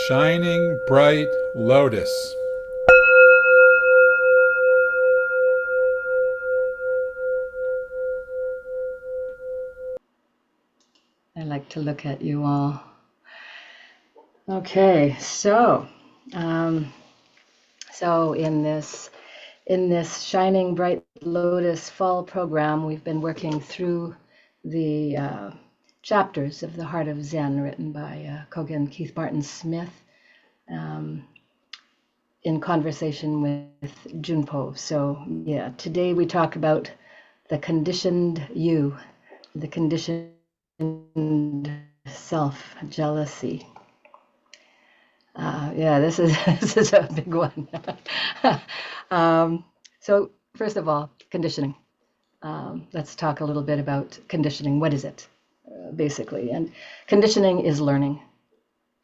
shining bright lotus. I like to look at you all. Okay, so in this Shining Bright Lotus Fall program, we've been working through the chapters of The Heart of Zen, written by Kogen Keith Martin Smith, in conversation with Junpo. So yeah, today we talk about the conditioned you, the conditioned self, jealousy. Yeah, this is a big one. So first of all, conditioning. Let's talk a little bit about conditioning. What is it, basically? And conditioning is learning.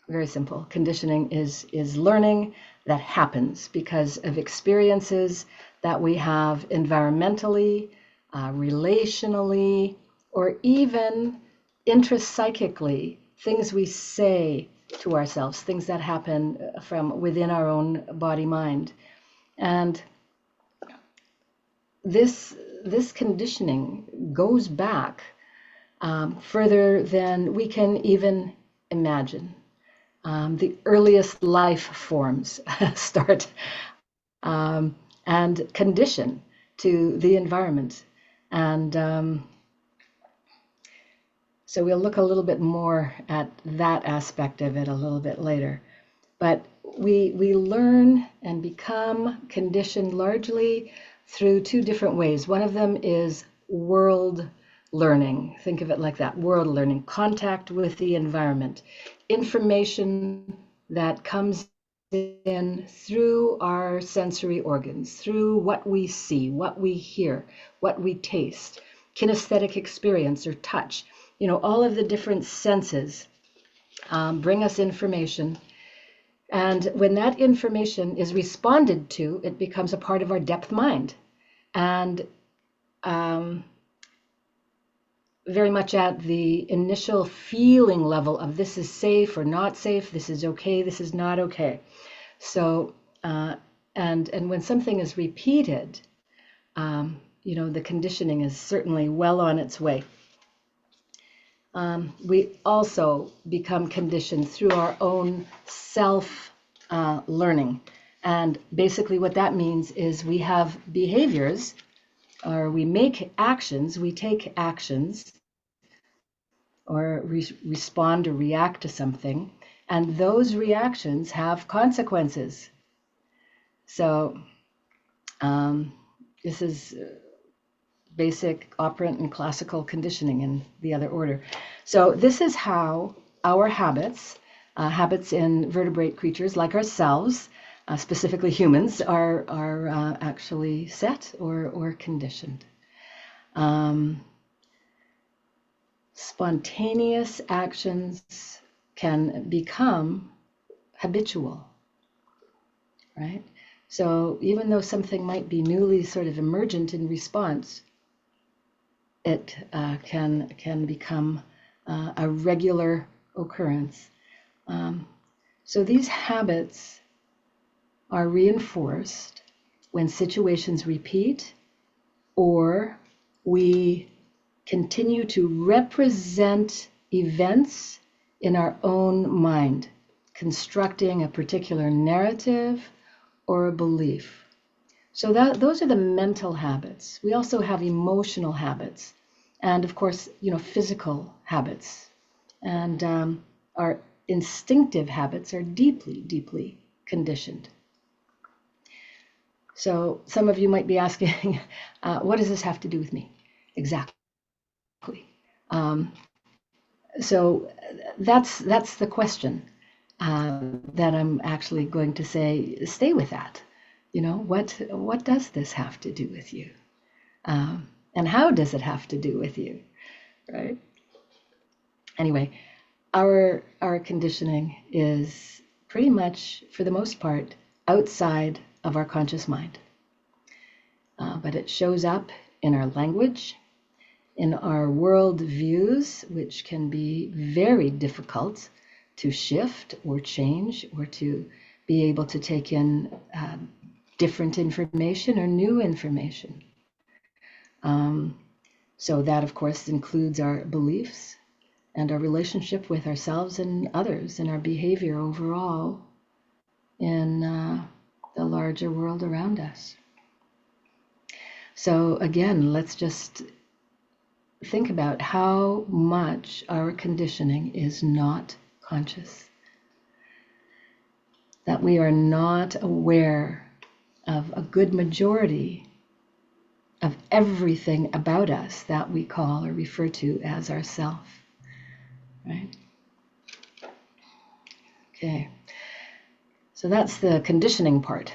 Very simple. Conditioning is learning that happens because of experiences that we have environmentally, relationally, or even intrapsychically, things we say to ourselves, things that happen from within our own body mind. And this conditioning goes back further than we can even imagine. The earliest life forms start and condition to the environment. And so we'll look a little bit more at that aspect of it a little bit later. But we learn and become conditioned largely through two different ways. One of them is world learning. Think of it like that, world learning, contact with the environment, information that comes in through our sensory organs, through what we see, what we hear, what we taste, kinesthetic experience or touch. You know, all of the different senses bring us information. And when that information is responded to, it becomes a part of our depth mind. And very much at the initial feeling level of this is safe or not safe, this is okay, this is not okay. So, and when something is repeated, you know, the conditioning is certainly well on its way. We also become conditioned through our own self-learning. And basically what that means is we have behaviors, or we make actions, we take actions, or respond or react to something, and those reactions have consequences. So this is basic operant and classical conditioning in the other order. So this is how our habits in vertebrate creatures like ourselves, specifically humans, are actually set or conditioned. Spontaneous actions can become habitual, right? So even though something might be newly sort of emergent in response, it can become a regular occurrence. So these habits are reinforced when situations repeat, or we continue to represent events in our own mind, constructing a particular narrative or a belief. So those are the mental habits. We also have emotional habits, and of course, you know, physical habits. And our instinctive habits are deeply, deeply conditioned. So some of you might be asking, what does this have to do with me? Exactly. So that's the question that I'm actually going to say, stay with that. You know, what does this have to do with you? And how does it have to do with you, right? Anyway, our conditioning is pretty much, for the most part, outside of our conscious mind. But it shows up in our language, in our world views, which can be very difficult to shift or change or to be able to take in different information or new information. So that, of course, includes our beliefs and our relationship with ourselves and others and our behavior overall in the larger world around us. So again, let's just think about how much our conditioning is not conscious, that we are not aware of a good majority of everything about us that we call or refer to as ourself, right? Okay, so that's the conditioning part.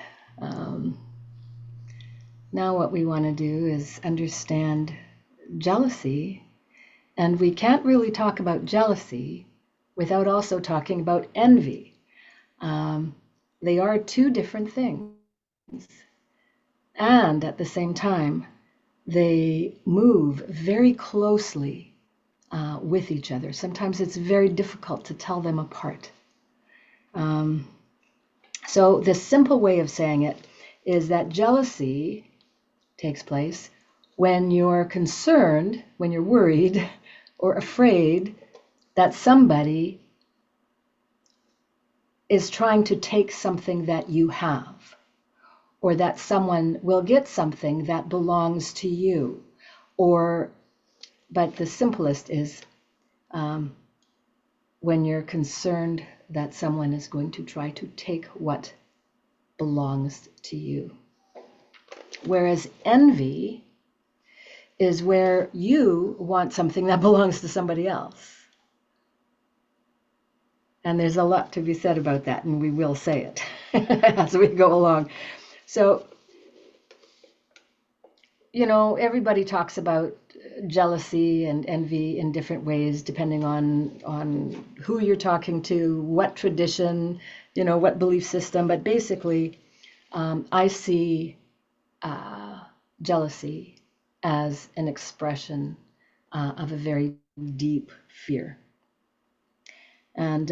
Now what we want to do is understand jealousy, and we can't really talk about jealousy without also talking about envy. They are two different things, and at the same time, they move very closely with each other. Sometimes it's very difficult to tell them apart. So the simple way of saying it is that jealousy takes place when you're concerned, when you're worried or afraid that somebody is trying to take something that you have, or that someone will get something that belongs to you. But the simplest is when you're concerned that someone is going to try to take what belongs to you. Whereas envy is where you want something that belongs to somebody else. And there's a lot to be said about that, and we will say it as we go along. So, everybody talks about jealousy and envy in different ways, depending on who you're talking to, what tradition, what belief system. But basically, I see jealousy as an expression of a very deep fear. And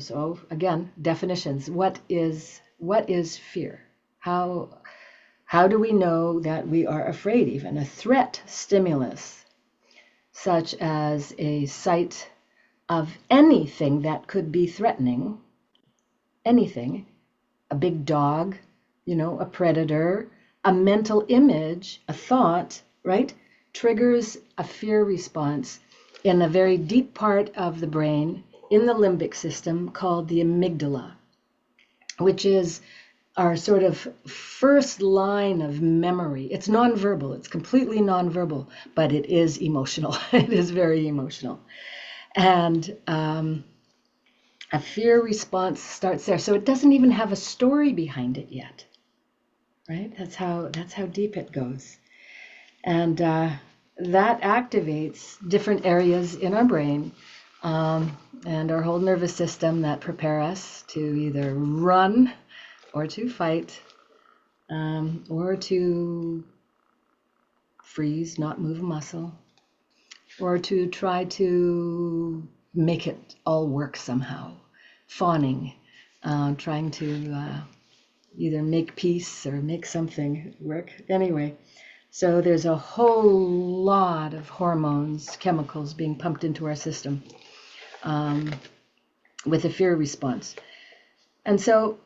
so again, definitions. What is fear? How do we know that we are afraid even? A threat stimulus, such as a sight of anything that could be threatening, anything, a big dog, a predator, a mental image, a thought, right, triggers a fear response in a very deep part of the brain, in the limbic system, called the amygdala, which is our sort of first line of memory. It's nonverbal, it's completely nonverbal, but it is emotional. It is very emotional. And a fear response starts there. So it doesn't even have a story behind it yet, right? That's how deep it goes. And that activates different areas in our brain and our whole nervous system that prepare us to either run or to fight or to freeze, not move a muscle, or to try to make it all work somehow, fawning, trying to either make peace or make something work. Anyway, so there's a whole lot of hormones, chemicals being pumped into our system with a fear response. And so,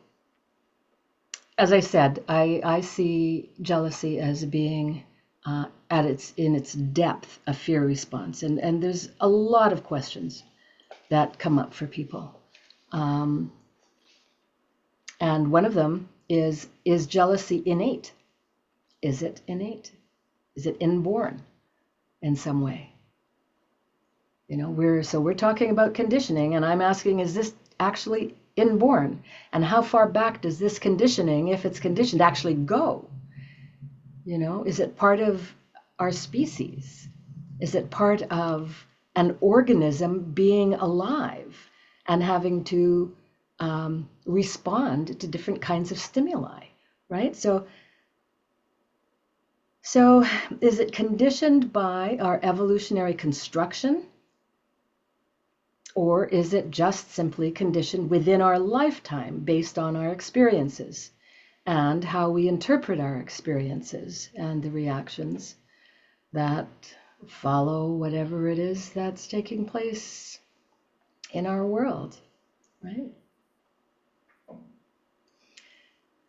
as I said, I see jealousy as being in its depth a fear response. And there's a lot of questions that come up for people. And one of them is jealousy innate? Is it innate? Is it inborn in some way? We're talking about conditioning, and I'm asking, is this actually inborn? And how far back does this conditioning, if it's conditioned, actually go? Is it part of our species? Is it part of an organism being alive and having to respond to different kinds of stimuli, right? So is it conditioned by our evolutionary construction? Or is it just simply conditioned within our lifetime based on our experiences and how we interpret our experiences and the reactions that follow whatever it is that's taking place in our world, right?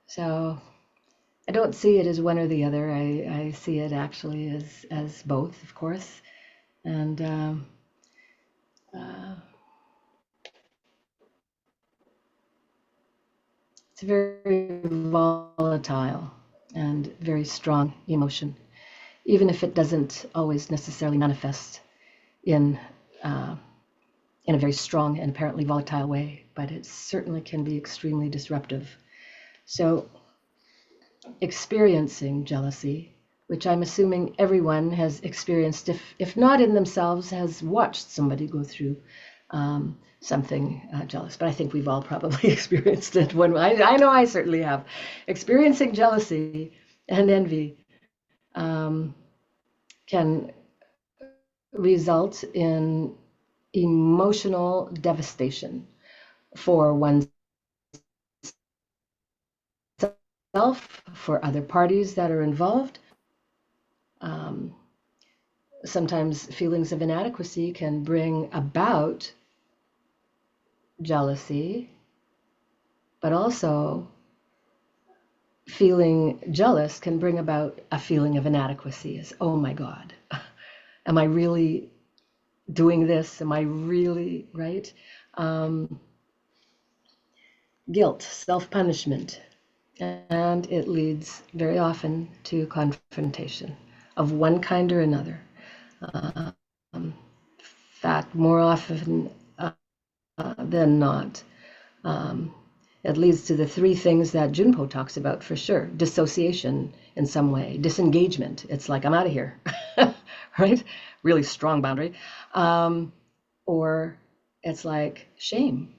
So I don't see it as one or the other. I see it actually as both, of course. And it's a very volatile and very strong emotion, even if it doesn't always necessarily manifest in a very strong and apparently volatile way, but it certainly can be extremely disruptive. So experiencing jealousy, which I'm assuming everyone has experienced, if not in themselves, has watched somebody go through something jealous. But I think we've all probably experienced it. I know I certainly have. Experiencing jealousy and envy can result in emotional devastation for oneself, for other parties that are involved. Sometimes feelings of inadequacy can bring about jealousy, but also feeling jealous can bring about a feeling of inadequacy as, oh my God, am I really doing this? Am I really, right? Guilt, self-punishment, and it leads very often to confrontation of one kind or another. In fact, more often than not, it leads to the three things that Junpo talks about for sure. Dissociation in some way, disengagement. It's like, I'm out of here, right? Really strong boundary. Or it's like shame.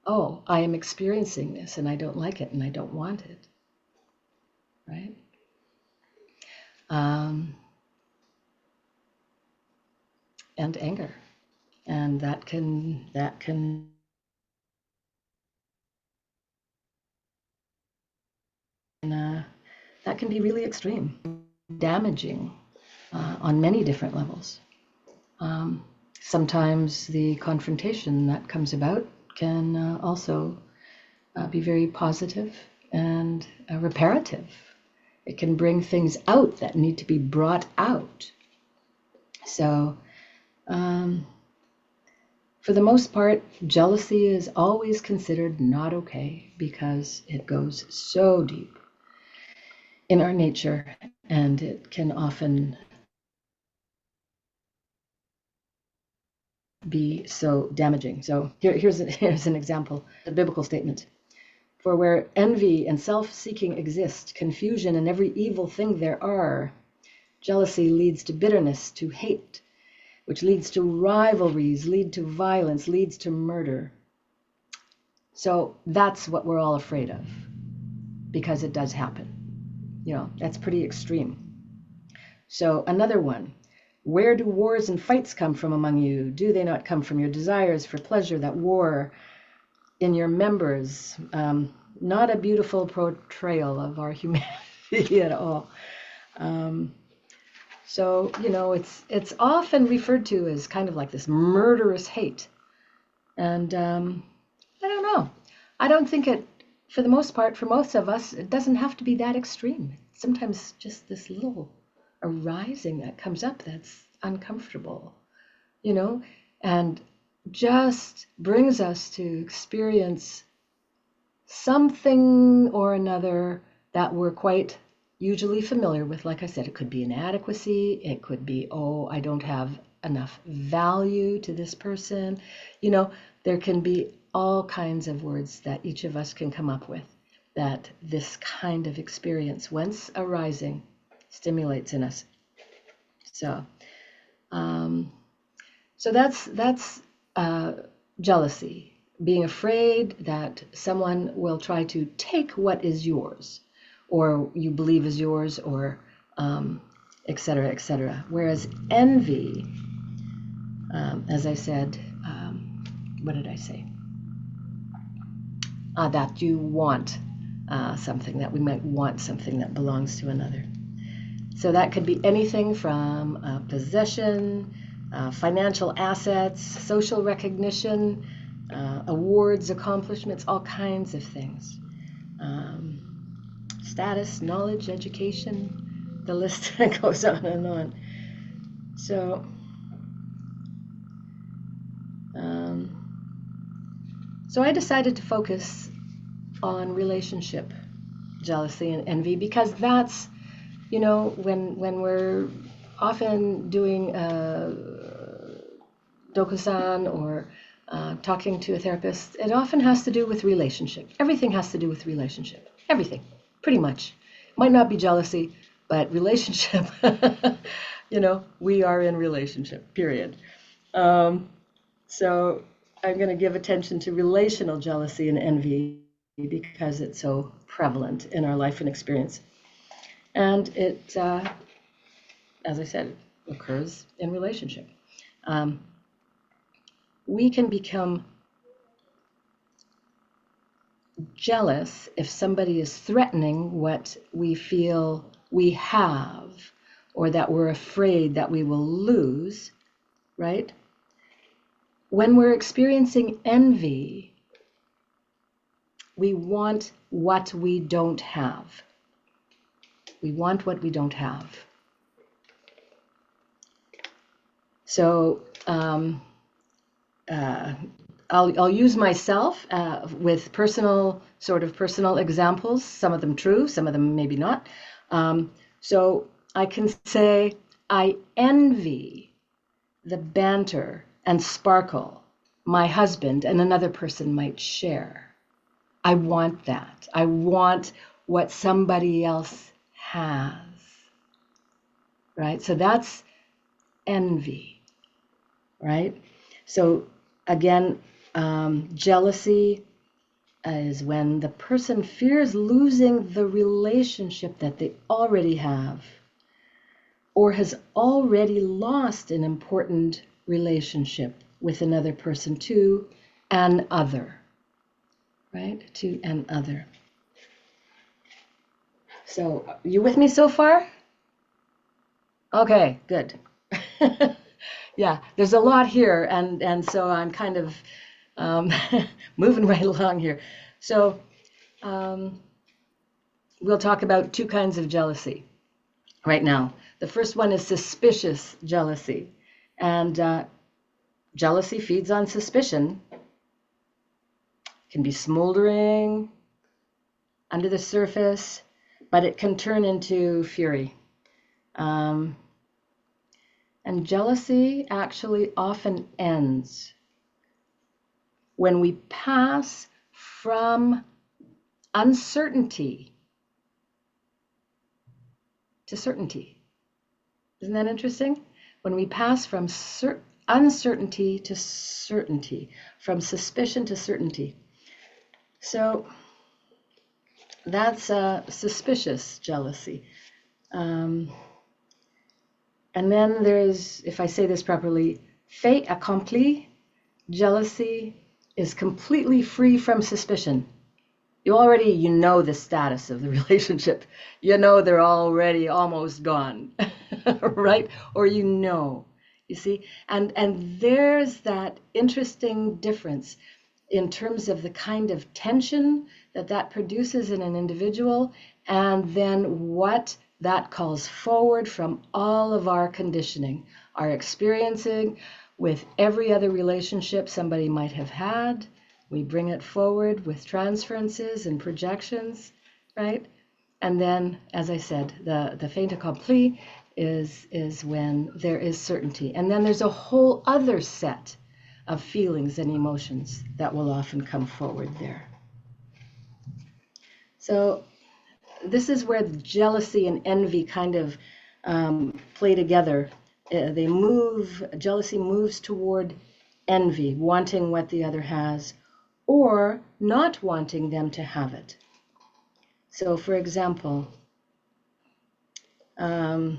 Oh, I am experiencing this and I don't like it and I don't want it, right? And anger. And that can be really extreme, damaging on many different levels. Sometimes the confrontation that comes about can also be very positive and reparative. It can bring things out that need to be brought out. So, for the most part, jealousy is always considered not okay because it goes so deep in our nature and it can often be so damaging. So here's an example, a biblical statement. For where envy and self-seeking exist, confusion and every evil thing there are, jealousy leads to bitterness, to hate, which leads to rivalries, lead to violence, leads to murder. So that's what we're all afraid of, because it does happen. You know, that's pretty extreme. So another one, where do wars and fights come from among you? Do they not come from your desires for pleasure that war in your members? Not a beautiful portrayal of our humanity at all. So, you know, it's often referred to as kind of like this murderous hate. And I don't know. I don't think it, for the most part, for most of us, it doesn't have to be that extreme. Sometimes just this little arising that comes up that's uncomfortable, you know, and just brings us to experience something or another that we're quite usually familiar with. Like I said, it could be inadequacy. It could be, oh, I don't have enough value to this person. You know, there can be all kinds of words that each of us can come up with that this kind of experience, once arising, stimulates in us. So, so that's jealousy, being afraid that someone will try to take what is yours, or you believe is yours, or et cetera, et cetera. Whereas envy, as I said, what did I say? That you want something, that we might want something that belongs to another. So that could be anything from possession, financial assets, social recognition, awards, accomplishments, all kinds of things. Status, knowledge, education, the list goes on and on. So, so I decided to focus on relationship jealousy and envy, because that's, you know, when we're often doing dokusan or talking to a therapist, it often has to do with relationship. Everything has to do with relationship. Everything, pretty much. Might not be jealousy, but relationship. You know, we are in relationship, period. So I'm going to give attention to relational jealousy and envy because it's so prevalent in our life and experience. And it, as I said, occurs in relationship. We can become jealous if somebody is threatening what we feel we have, or that we're afraid that we will lose, right? When we're experiencing envy, we want what we don't have. We want what we don't have. So I'll use myself with personal examples, some of them true, some of them maybe not. So I can say, I envy the banter and sparkle my husband and another person might share. I want that. I want what somebody else has, right? So that's envy, right? So again, jealousy is when the person fears losing the relationship that they already have, or has already lost an important relationship with another person, to an other, right? To an other. So, you with me so far? Okay, good. Yeah, there's a lot here, and so I'm kind of moving right along here. So we'll talk about two kinds of jealousy right now. The first one is suspicious jealousy, and jealousy feeds on suspicion. It can be smoldering under the surface, but it can turn into fury. And jealousy actually often ends when we pass from uncertainty to certainty. Isn't that interesting? When we pass from uncertainty to certainty, from suspicion to certainty. So that's suspicious jealousy. And then there's, if I say this properly, fait accompli jealousy is completely free from suspicion. You know the status of the relationship. You know they're already almost gone, right? Or you see? And there's that interesting difference in terms of the kind of tension that produces in an individual, and then what that calls forward from all of our conditioning, our experiencing with every other relationship somebody might have had. We bring it forward with transferences and projections, right? And then, as I said, the fait accompli is when there is certainty. And then there's a whole other set of feelings and emotions that will often come forward there. So this is where the jealousy and envy kind of play together. Jealousy moves toward envy, wanting what the other has, or not wanting them to have it. So, for example, my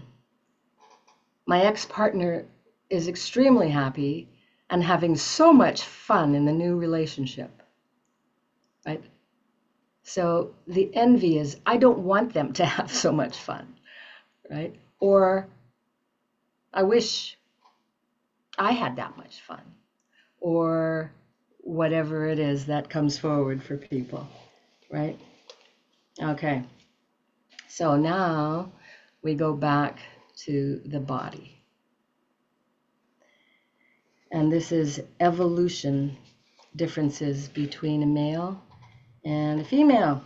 ex-partner is extremely happy and having so much fun in the new relationship, right? So the envy is, I don't want them to have so much fun, right? Or I wish I had that much fun, or whatever it is that comes forward for people, right? Okay, so now we go back to the body. And this is evolution differences between a male and a female.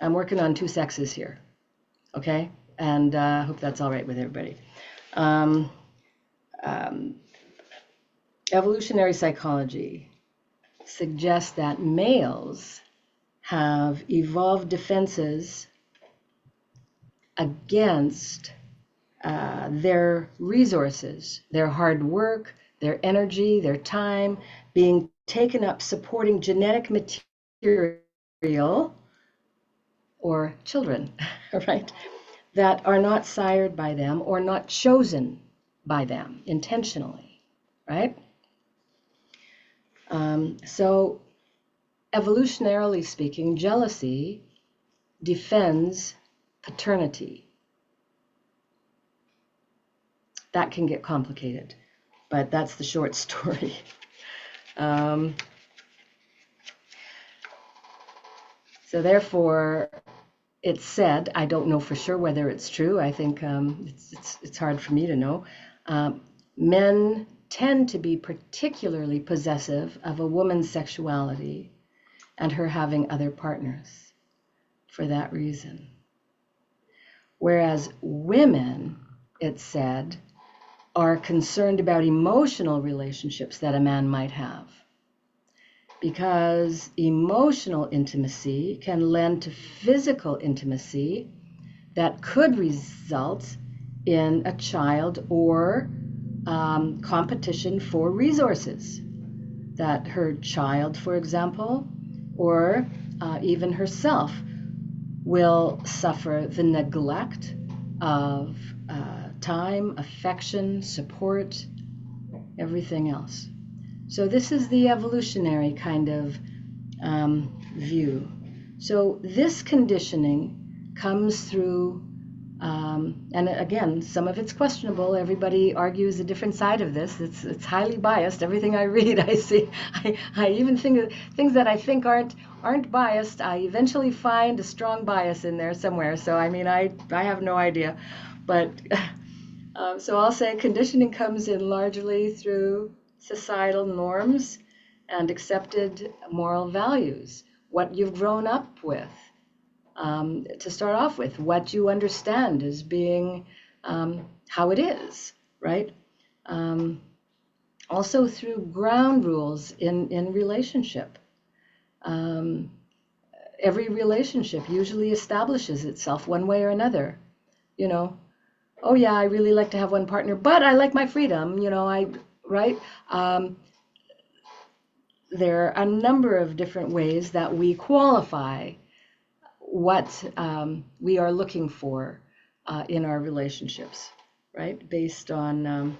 I'm working on two sexes here, okay? And I hope that's all right with everybody. Um, Evolutionary psychology suggests that males have evolved defenses against their resources, their hard work, their energy, their time being taken up supporting genetic material or children, right, that are not sired by them or not chosen by them intentionally, right? So evolutionarily speaking, jealousy defends paternity. That can get complicated, but that's the short story. So therefore, it's said, I don't know for sure whether it's true. I think it's hard for me to know. Men tend to be particularly possessive of a woman's sexuality and her having other partners for that reason. Whereas women, it's said, are concerned about emotional relationships that a man might have, because emotional intimacy can lend to physical intimacy that could result in a child or competition for resources. That her child, for example, or even herself, will suffer the neglect of time, affection, support, everything else. So this is the evolutionary kind of view. So this conditioning comes through, and again, some of it's questionable. Everybody argues a different side of this. It's highly biased. Everything I read, I see. I even think of things that I think aren't biased. I eventually find a strong bias in there somewhere. So I mean, I have no idea, but so I'll say conditioning comes in largely through societal norms and accepted moral values, what you've grown up with. To start off with, what you understand as being how it is, right? Also through ground rules in relationship. Every relationship usually establishes itself one way or another. You know, oh yeah, I really like to have one partner, but I like my freedom, right? There are a number of different ways that we qualify what we are looking for in our relationships, right? Based on,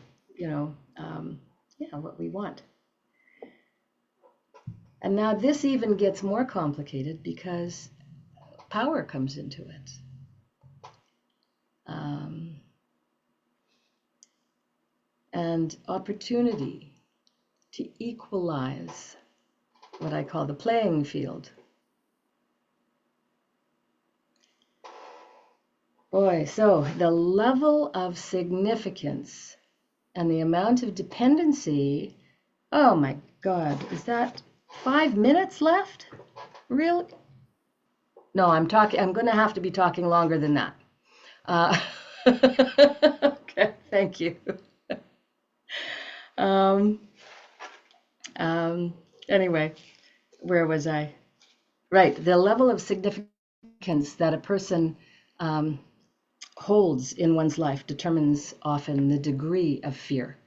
what we want. And now this even gets more complicated because power comes into it. And opportunity to equalize what I call the playing field. Boy, so the level of significance and the amount of dependency, oh my God, is that 5 minutes left? Really? No, I'm going to have to be talking longer than that. Okay, thank you. Anyway, where was I? Right, the level of significance that a person holds in one's life determines often the degree of fear,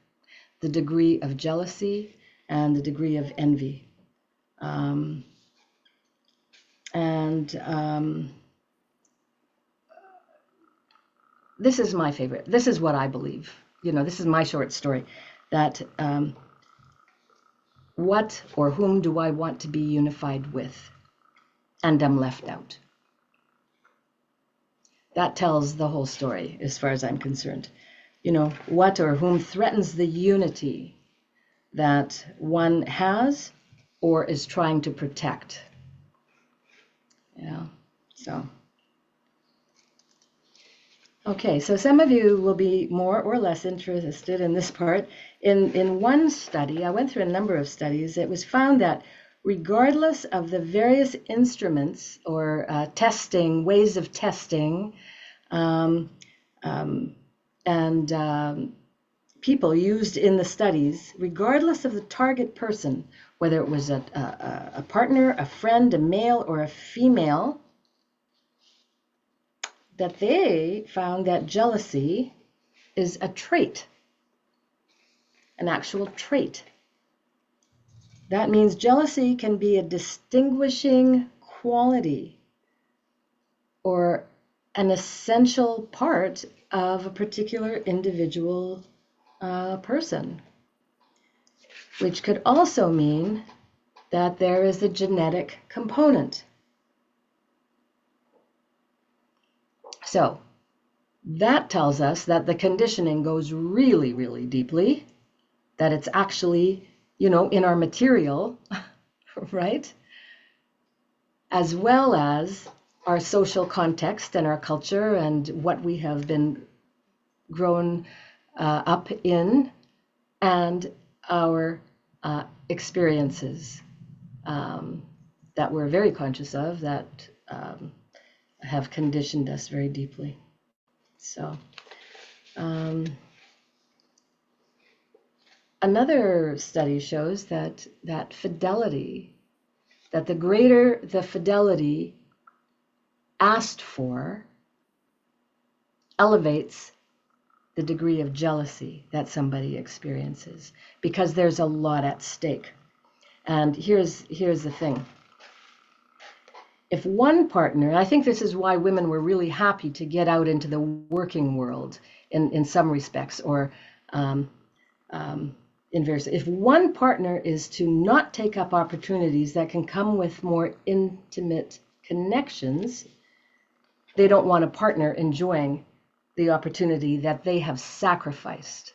the degree of jealousy, and the degree of envy. This is my favorite. This is what I believe. this is my short story, that what or whom do I want to be unified with? And I'm left out. That tells the whole story as far as I'm concerned. What or whom threatens the unity that one has or is trying to protect. So. Okay, so some of you will be more or less interested in this part. In one study, I went through a number of studies, it was found that regardless of the various instruments or ways of testing, and people used in the studies, regardless of the target person, whether it was a partner, a friend, a male, or a female, that they found that jealousy is a trait, an actual trait. That means jealousy can be a distinguishing quality or an essential part of a particular individual person, which could also mean that there is a genetic component. So that tells us that the conditioning goes really, really deeply, that it's actually, in our material, right? As well as our social context and our culture and what we have been grown up in, and our experiences that we're very conscious of, that have conditioned us very deeply. So another study shows that fidelity, that the greater the fidelity asked for, elevates the degree of jealousy that somebody experiences, because there's a lot at stake. And here's the thing. If one partner, I think this is why women were really happy to get out into the working world in some respects, or in various, if one partner is to not take up opportunities that can come with more intimate connections, they don't want a partner enjoying the opportunity that they have sacrificed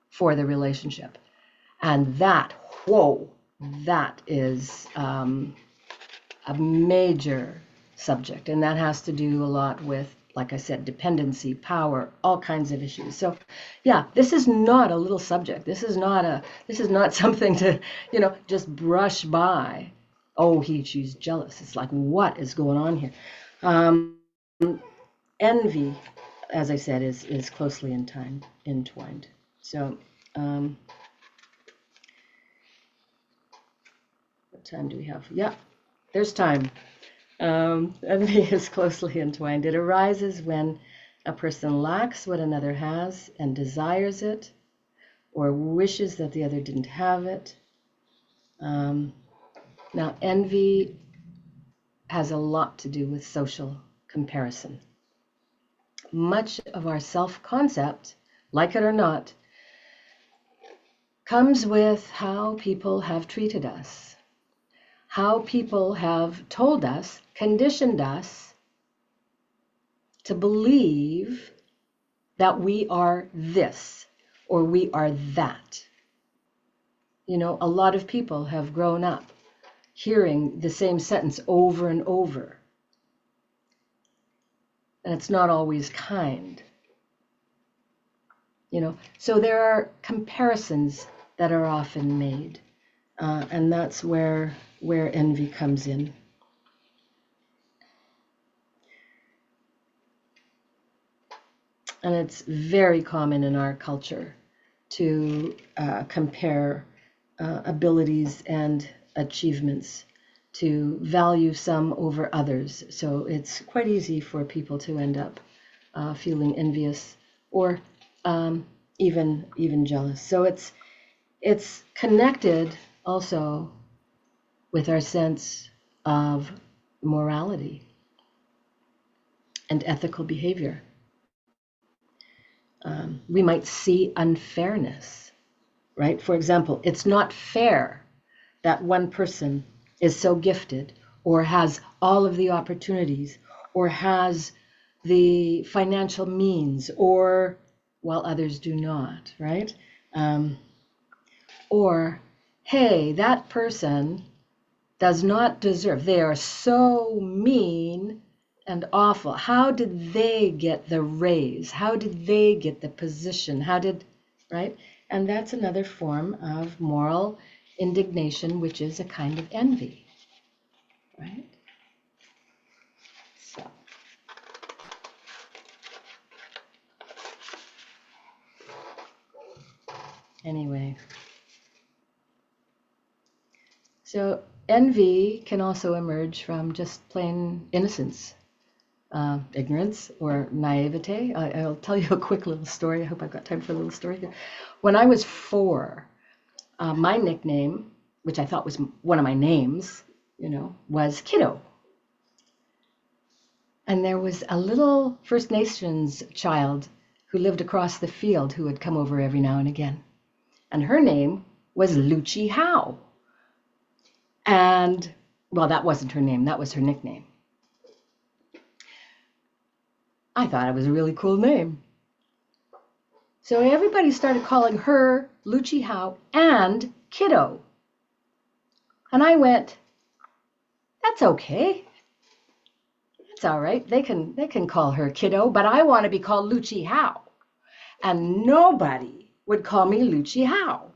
for the relationship. And that is a major subject, and that has to do a lot with, like I said, dependency, power, all kinds of issues. So yeah, this is not a little subject. This is not something to, just brush by. Oh, she's jealous. It's like, what is going on here? Envy, as I said, is closely entwined. So what time do we have? Yeah, there's time. Envy is closely entwined. It arises when a person lacks what another has and desires it, or wishes that the other didn't have it. Now, envy has a lot to do with social comparison. Much of our self-concept, like it or not, comes with how people have treated us, how people have told us, conditioned us to believe that we are this or we are that. A lot of people have grown up hearing the same sentence over and over. And it's not always kind. So there are comparisons that are often made. And that's where envy comes in. And it's very common in our culture to compare abilities and achievements, to value some over others. So it's quite easy for people to end up feeling envious or even jealous. So it's connected also with our sense of morality and ethical behavior. We might see unfairness, right? For example, it's not fair that one person is so gifted or has all of the opportunities or has the financial means or while others do not, right? Or, hey, that person does not deserve, they are so mean and awful. How did they get the raise? How did they get the position? How did, right? And that's another form of moral indignation, which is a kind of envy, right? So, anyway. So envy can also emerge from just plain innocence, ignorance, or naivete. I'll tell you a quick little story. I hope I've got time for a little story here. When I was 4, my nickname, which I thought was one of my names, was Kiddo. And there was a little First Nations child who lived across the field who would come over every now and again. And her name was Luchi Howe. And, well, that wasn't her name, that was her nickname. I thought it was a really cool name. So everybody started calling her Luchi Howe and Kiddo. And I went, that's okay. That's all right. They can call her Kiddo, but I want to be called Luchi Howe. And nobody would call me Luchi Howe.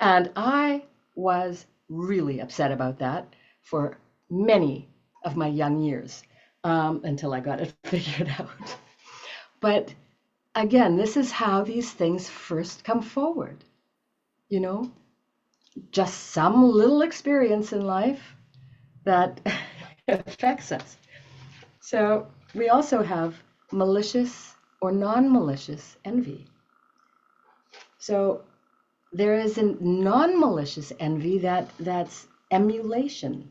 And I was really upset about that for many of my young years, until I got it figured out. But again, this is how these things first come forward. Just some little experience in life that affects us. So we also have malicious or non-malicious envy. So there is a non-malicious envy that's emulation.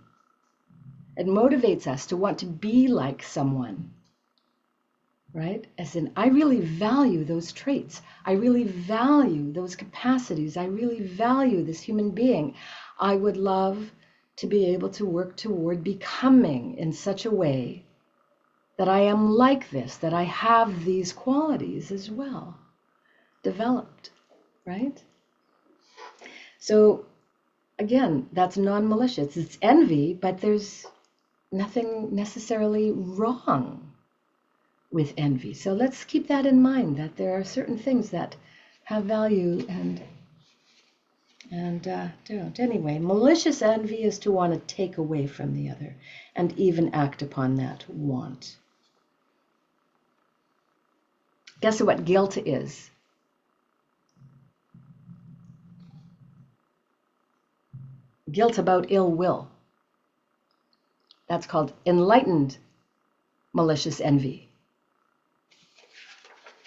It motivates us to want to be like someone, right? As in, I really value those traits. I really value those capacities. I really value this human being. I would love to be able to work toward becoming in such a way that I am like this, that I have these qualities as well developed, right? So again, that's non-malicious. It's envy, but there's nothing necessarily wrong with envy. So let's keep that in mind, that there are certain things that have value and don't. Anyway, malicious envy is to want to take away from the other and even act upon that want. Guess what guilt is? Guilt about ill will. That's called enlightened malicious envy.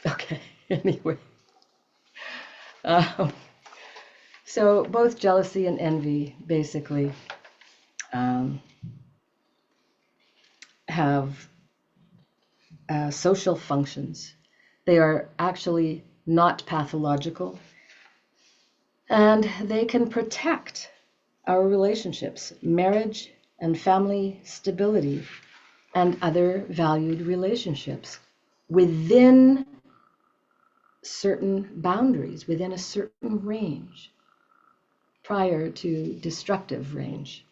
Okay, anyway. So both jealousy and envy basically have social functions. They are actually not pathological, and they can protect our relationships, marriage and family stability, and other valued relationships within certain boundaries, within a certain range, prior to destructive range.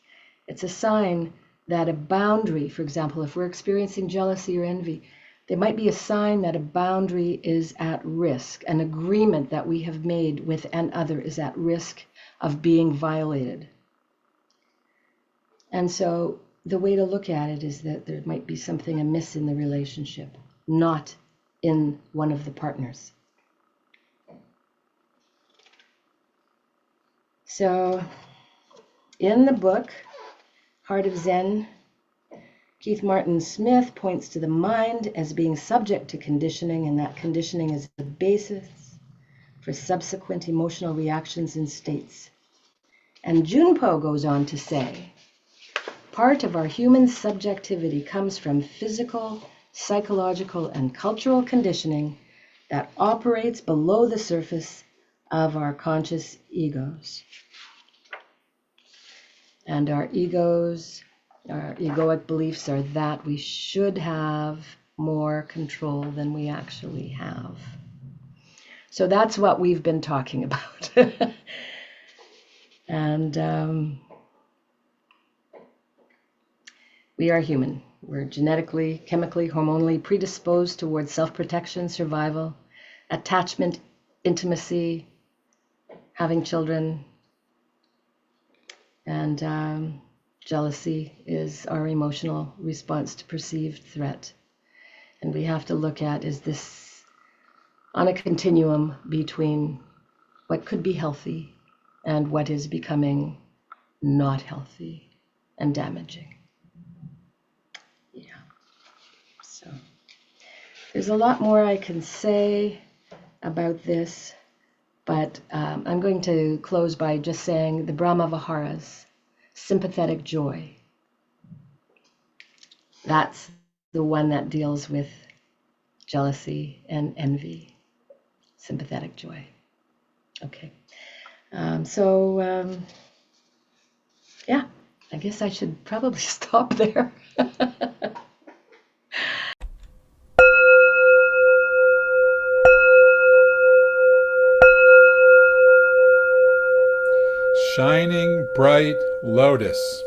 It's a sign that a boundary, for example, if we're experiencing jealousy or envy, there might be a sign that a boundary is at risk. An agreement that we have made with an other is at risk of being violated. And so the way to look at it is that there might be something amiss in the relationship, not in one of the partners. So in the book, Heart of Zen, Keith Martin Smith points to the mind as being subject to conditioning, and that conditioning is the basis for subsequent emotional reactions and states. And Junpo goes on to say, part of our human subjectivity comes from physical, psychological, and cultural conditioning that operates below the surface of our conscious egos. And our egos, our egoic beliefs are that we should have more control than we actually have. So that's what we've been talking about. And we are human. We're genetically, chemically, hormonally predisposed towards self-protection, survival, attachment, intimacy, having children, and jealousy is our emotional response to perceived threat. And we have to look at, is this on a continuum between what could be healthy and what is becoming not healthy and damaging? Yeah. So there's a lot more I can say about this, but I'm going to close by just saying the Brahma Viharas, sympathetic joy. That's the one that deals with jealousy and envy. Sympathetic joy. Okay. Yeah, I guess I should probably stop there. Shining bright lotus.